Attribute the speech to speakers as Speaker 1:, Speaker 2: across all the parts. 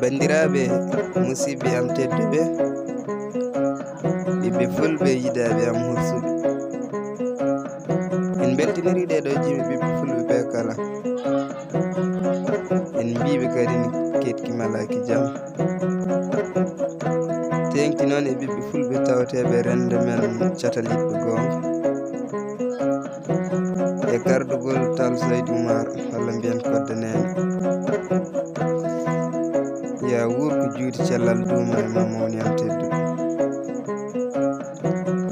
Speaker 1: Bandiraɓe musidɓe am tedduɓe, ɓiɓɓe fulɓe yidaɓe am hursuɓe, en beltiniri ɗeɗo jimi ɓiɓɓe fulɓe be kala. En mbiɓe kadi ni ketki malaki jaam. Tengti noon e ɓiɓɓe fulɓe tawateɓe rende men cataliɗɗo gonga e gardugol Tal Saydou Oumar walla mbiyen kodde nene. Ya wurko juuti cellal duuma e ma mawni am tedduɗo.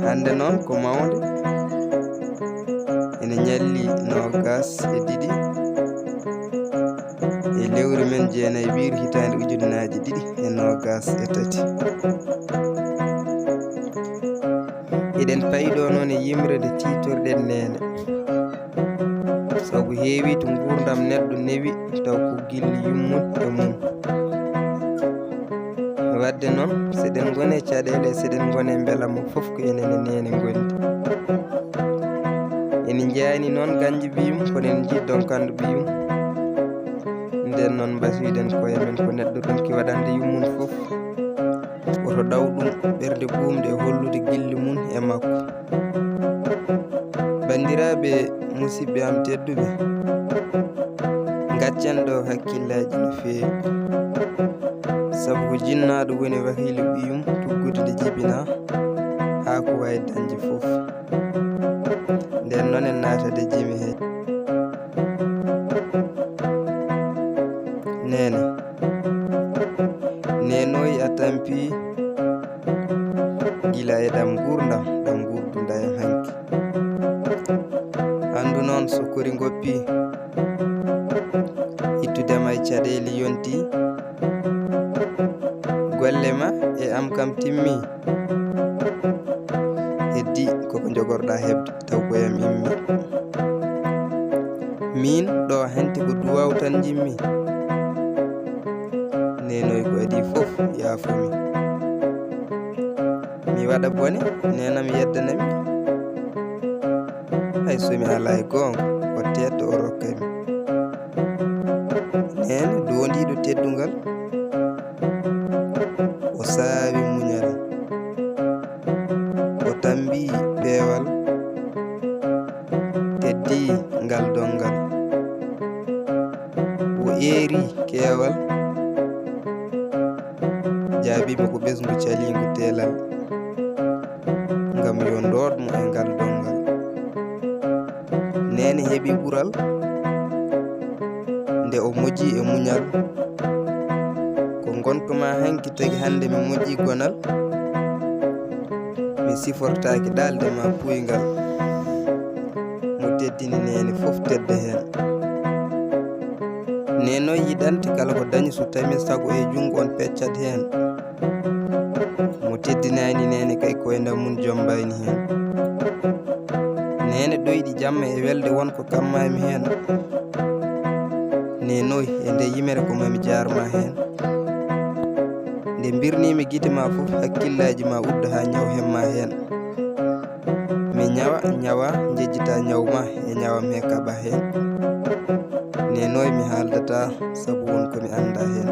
Speaker 1: Hande noon ko mawde ene ñalli 22 e lewru men jeenayi ɓiru hitande ujunaji 2023. Eɗen payiɗo noon e yimrede titorɗen nene, sabu heewi to gurdam neɗɗo newi taw ko gilli yummum e mum. Wadde noon seɗen gone caɗele seɗen gone beelamo foof ko enene nene gondi. En jeyani noon ganji biyum konen jiddonkande biyum. Nden noon mbasiɗen koye men ko neɗɗo ɗumki waɗande yummum foof woto ɗaw ɗum ɓerde ɓumde e hollude gilli mum e makko. Bandiraɓe musidɓe am tedduɓe, gaccen ɗo hakkillaji no feewi, sabu ko jinnaɗo woni wakilu ɓiyum tuggude nde jibina ha ko wawi dañde foof. Nden noon en natade jimi he. Nene nenoyi a tampi gila e ɗam gurdam ɗam gurduda e hanki. Andu noon sokori goppi ittudema e caɗele yonti, golle ma e am kam timmi, heddi koko jogorɗa hebde taw koyam immi. Min ɗo hanti ko duwaw tan jimmi, nenoyi ko adi foof yaafumi. Mi waɗa bone nenam yeddanami, hay somi ala e gonga o teddo o rokkami. Nene dondiɗo teddugal, o saawi muñal, o tambi peewal, teddi ngal dongal, o eeri keewal, jaabima ko ɓesgu calingu telal, ngam yo ndodmo e ngal dongal. Nene heɓi ɓural nde o moƴƴi e muñal, ko gonkoma hanki tagi hande mi moƴƴi gonal, mi sifortaki ɗalde ma puygal. Mo teddini nene foof tedda hen. Neno yiɗante kala ko dañi so tami sago e jungo on peccat hen. Mo teddinani nene kay koye ndam mum jombayni hen. Nene ɗoyɗi jamma e welde wonko kammami hen. Nenoyi e nde yimere ko mami jarma hen. Nde birnimi guite ma foof hakkillaji ma udda ha ñaw hemma hen. Mi ñawa jejjita ñawma e ñawam he kaɓa hen. Nenoyi mi haaldata sabu wonko mi anda hen.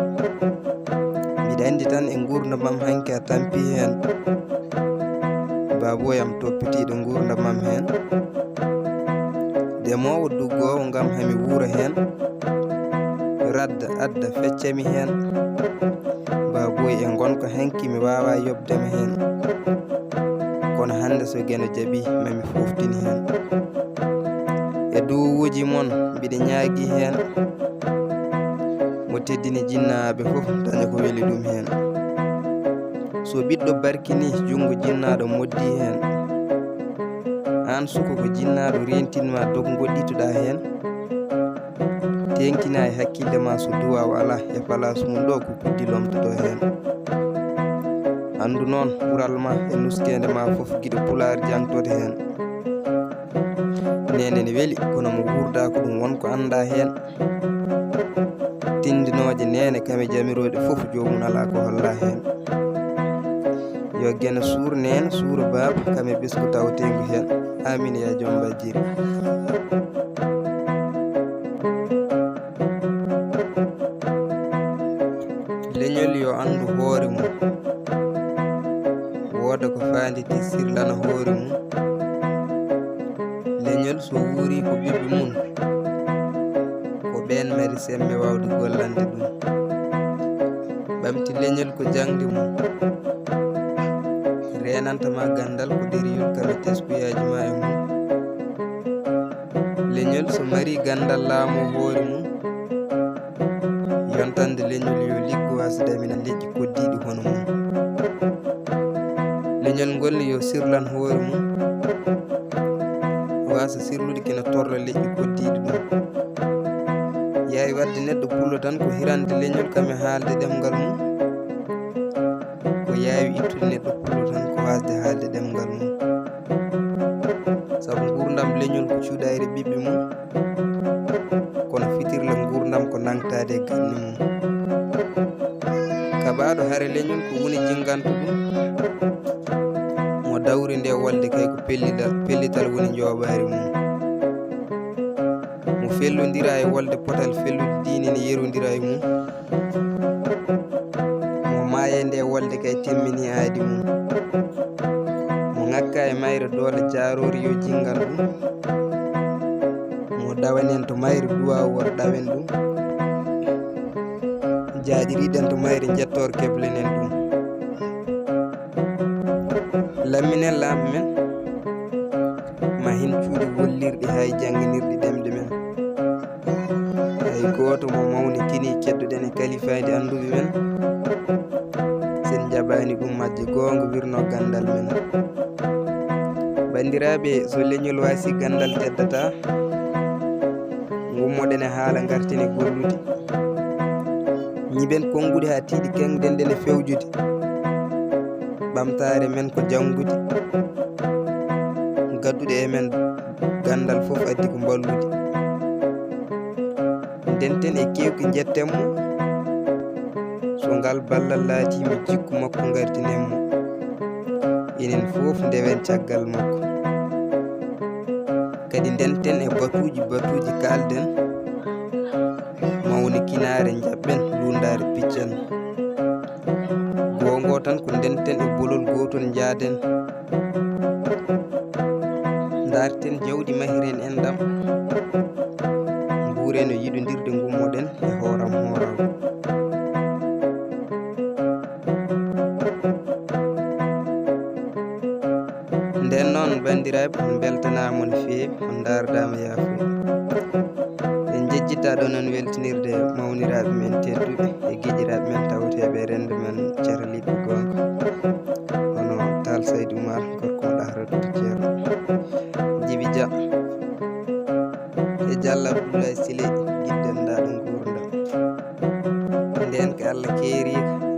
Speaker 1: Mbiɗa andi tan e gurdamam hanki a tampi hen, baboyam toppitiɗo gurdamam hen, demowo duggowo ngam hami wuura hen, radda adda feccami hen. Baboy e gonka hanki mi wawa yobdema hen, kono hande so gueno jaaɓi mami foftini hen. E duwuji mon mbiɗa ñaagui hen, mo teddini jinnaɓe foof daña ko weeli ɗum hen. So ɓiɗɗo barkini jungo jinnaɗo moddi hen, an suko ko jinnaɗo rentinma dogo goɗɗitoɗa hen, tenkina e hakkille ma so duwaw ala e place mum ɗo ko puddi lomtoto hen. Andu noon ɓural ma e nuskede ma foof guiɗo pular jangtode hen. Nene ne weeli kono mo wurda ko ɗum wonko anda hen. Tindinoje nene kame jamiroɗe foof jomum ala ko holla hen. Yo gueno suur nene suura baba kame ɓesgu tawtegu hen. Amin ya joom bajiri. hoore mum wooda ko faanditi sirlana hoore mum leñol so wuuri ko ɓiɓɓe mum ko ɓen mari sembe wawde gollande ɗum ɓamti leñol ko jangde mum renantama gandal ko ɗeriyol kaɓe teskuyaji ma e mum leñol so mari gandal laamo hoore mum yontande leñol yo liggo wasdamina leƴƴi koddiɗi hono mum leñol ngol yo sirlan hoore mum wasa sirlude kina torla leƴƴi koddiɗi ɗum yawi wadde neɗɗo pullo tan ko hirande leñol kam e haalde ɗemgal mum ko yawi ittude neɗɗo pullo tan ko wasde haalde ɗemgal mum saabu gurdam leñol ko cuuɗayre ɓiɓɓe mum kono fitirla gurdam ko nangtade e ganne mum kaɓaɗo haare leñol ko woni jinganto ɗum mo dawri nde wolde kay ko pellital woni jooɓari mum mo fellodira e wolde potal fellude diine ne yerodira e mum mo maaye nde wolde kay temmini aadi mum mo ngakka e mayre doole jarori yo jingal ɗum mo dawanen to mayre duwaw wor ɗawen ɗum jaaɗiriɗen to mayre jettor keblenen ɗum lamminen laamu men ma hen cuuɗi wollirɗi hay jangguinirɗi ɗemɗe men hay goto mo mawni kini kedduɗen e kalifade anduɓe men sen jaɓani ɗum majje gonga wirno gandal men bandiraɓe so leñol wasi gandal teddata gummoɗen e haala gartene gollude ñiɓen kongude ha tiiɗi kengden nden e fewjude ɓamtare men ko jangude gadduɗe e men gandal fof addi ko ballude ndenten e kewki jettenmo so ngal ballal laatimi jikku makko gartinenmo enen fof ndewen caggal makko kadi ndenten e batuji kalden mawni kinare jaɓɓen lundare piccen gongo tan ko ndenten e bolol gotol jaaden darten jawdi mahiren enɗam guuren e yiɗodirde gummoɗen e horam horaw nden noon bandiraɓe on beltanama no feewi on dardama yafuya en jejjitta ɗo noon weltinirde mawniraɓe men tedduɓe e gueƴiraɓe men tawateɓe rende men caraliɓe gonga hono Tall Saydou Oumar gorko mo ɗahrata ceerno Djiby Dia e Diallo Abdoulaye Siley guidden ɗa ɗum gurdam nden ko Allah keerika